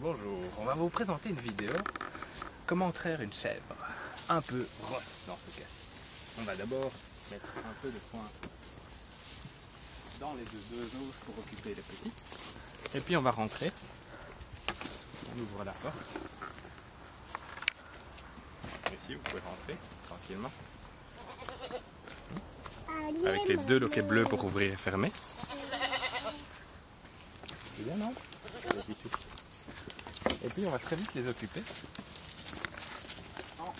Bonjour, on va vous présenter une vidéo comment traire une chèvre un peu rosse dans ce cas-ci. On va d'abord mettre un peu de foin dans les deux os pour occuper les petits. Et puis on va rentrer. On ouvre la porte. Ici, vous pouvez rentrer tranquillement. Avec les deux loquets bleus pour ouvrir et fermer. C'est bien, non? Et puis on va très vite les occuper en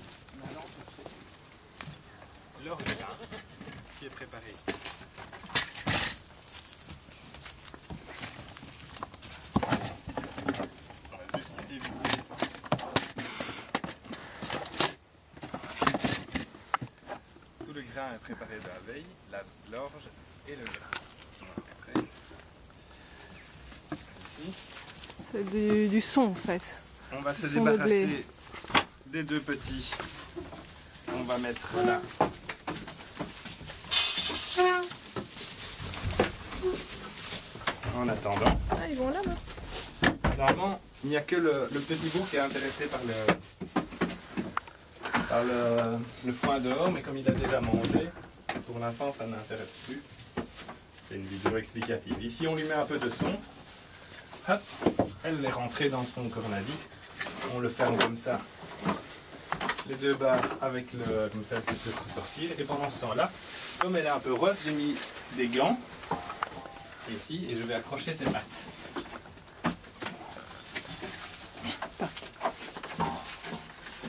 allant chercher leur grain qui est préparé ici. On va juste éviter tout le grain est préparé de la veille, l'orge et le grain. On va mettre ici. C'est du son en fait. On va se débarrasser des deux petits. On va mettre là. En attendant. Ah, ils vont là, là. Normalement, il n'y a que le petit bout qui est intéressé par le foin dehors, mais comme il a déjà mangé, pour l'instant ça ne l'intéresse plus. C'est une vidéo explicative. Ici on lui met un peu de son. Hop, elle est rentrée dans son cornadi. On le ferme comme ça. Les deux barres avec le. Comme ça elle sait plus ressortir. Et pendant ce temps-là, comme elle est un peu rose, j'ai mis des gants ici et je vais accrocher ses pattes.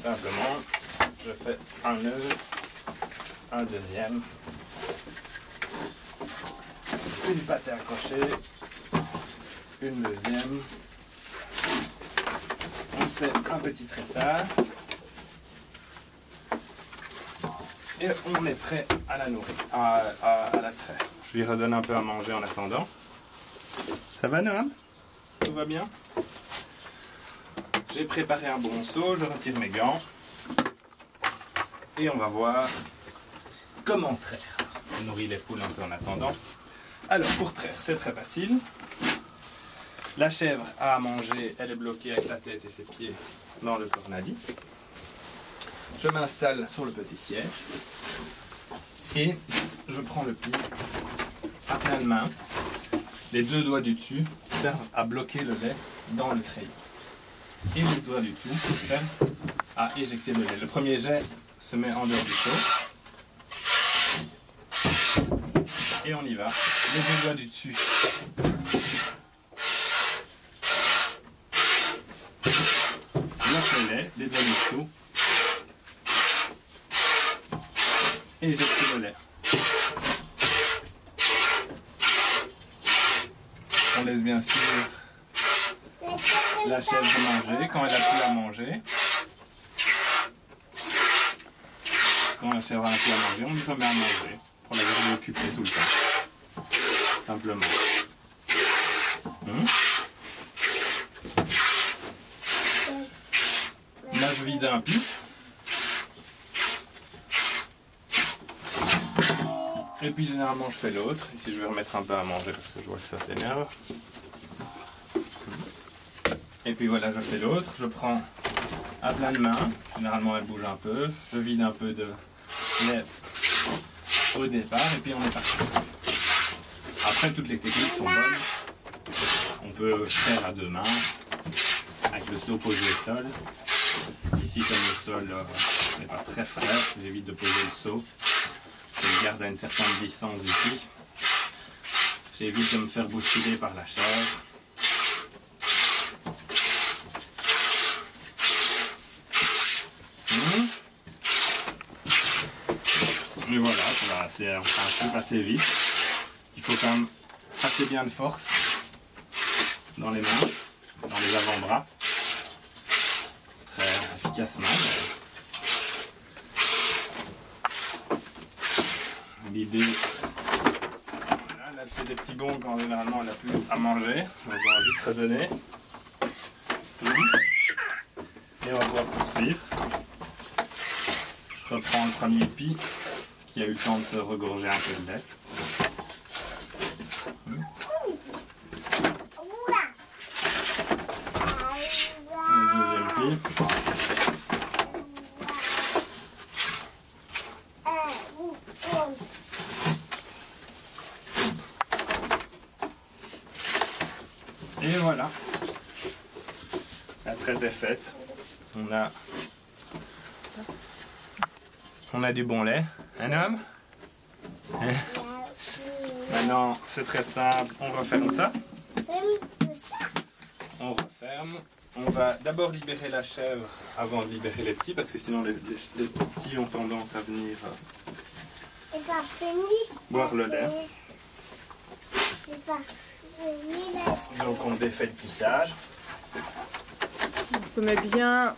Simplement, je fais un nœud, un deuxième, une patte à accrocher, une deuxième, on fait un petit tressage et on est prêt à la nourrir, à la traire. Je lui redonne un peu à manger en attendant. Ça va, Noam? Tout va bien? J'ai préparé un bon seau, je retire mes gants et on va voir comment traire. On nourrit les poules un peu en attendant. Alors pour traire, c'est très facile. La chèvre a à manger, elle est bloquée avec sa tête et ses pieds dans le cornadi. Je m'installe sur le petit siège et je prends le pied à pleine main. Les deux doigts du dessus servent à bloquer le lait dans le treillis. Et les doigts du dessus servent à éjecter le lait. Le premier jet se met en dehors du seau. Et on y va. Les deux doigts du dessus bloquent le lait, les doigts du dessous et éjecter le lait. On laisse bien sûr la chèvre manger quand elle a plus à manger. Quand la chèvre a plus à manger, on lui remet à manger pour la garder occupée tout le temps. Simplement. Là, je vide un pif. Et puis généralement je fais l'autre. Ici je vais remettre un peu à manger parce que je vois que ça s'énerve. Et puis voilà, je fais l'autre. Je prends à pleine main. Généralement elle bouge un peu. Je vide un peu de lait au départ et puis on est parti. Après toutes les techniques sont bonnes. On peut faire à deux mains avec le seau posé au sol. Ici comme le sol n'est pas très frais, j'évite de poser le seau. Je le garde à une certaine distance ici. J'évite de me faire bousculer par la chèvre. Et voilà, c'est un principe assez vite. Il faut quand même assez bien de force dans les mains, dans les avant-bras. Très efficacement. L'idée, voilà, là elle fait des petits bonds quand généralement elle n'a plus à manger, donc on va vite redonner. Et on va pouvoir poursuivre. Je reprends le premier pis qui a eu le temps de se regorger un peu de lait. ici. Et voilà, la traite est faite. On a du bon lait, un homme. Maintenant, c'est très simple, on referme ça. On referme. On va d'abord libérer la chèvre avant de libérer les petits, parce que sinon les petits ont tendance à venir boire le lait. Donc on défait le tissage. On se met bien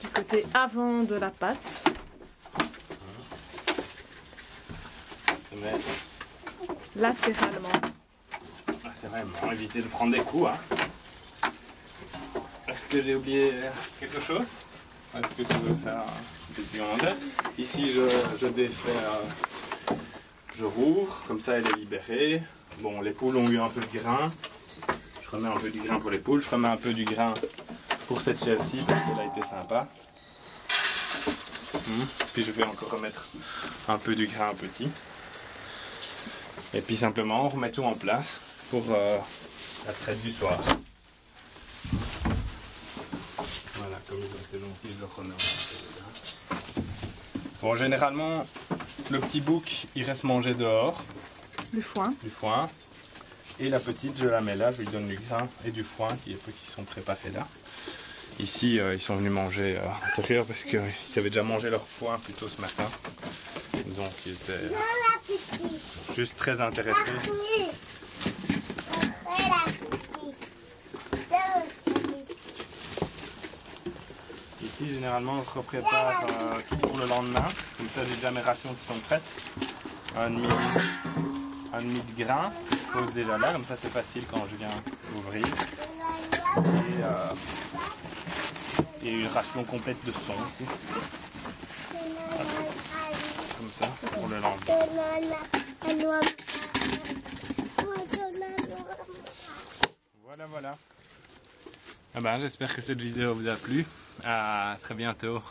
du côté avant de la pâte. On se met Latéralement. latéralement, éviter de prendre des coups. Est-ce que j'ai oublié quelque chose? Est-ce que tu veux faire un petit commentaire? Ici je défais, je rouvre, comme ça elle est libérée. Bon, les poules ont eu un peu de grain. Je remets un peu du grain pour les poules. Je remets un peu du grain pour cette chèvre-ci parce qu'elle a été sympa. Puis je vais encore remettre un peu du grain petit. Et puis simplement on remet tout en place pour la traite du soir. Voilà, comme ils ont été gentils, je le remets en place. Bon, généralement, le petit bouc, il reste manger dehors. Du foin. Du foin. Et la petite, je la mets là, je lui donne du grain et du foin qui sont préparés là. Ici, ils sont venus manger à l'intérieur parce qu'ils avaient déjà mangé leur foin plus tôt ce matin. Donc, ils étaient juste très intéressés. Ici, généralement, on se prépare pour le lendemain. Comme ça, j'ai déjà mes rations qui sont prêtes. Un demi de grain qui se pose déjà là, comme ça c'est facile quand je viens ouvrir. Et une ration complète de son ici. Comme ça, pour le lendemain. Voilà. J'espère que cette vidéo vous a plu. À très bientôt.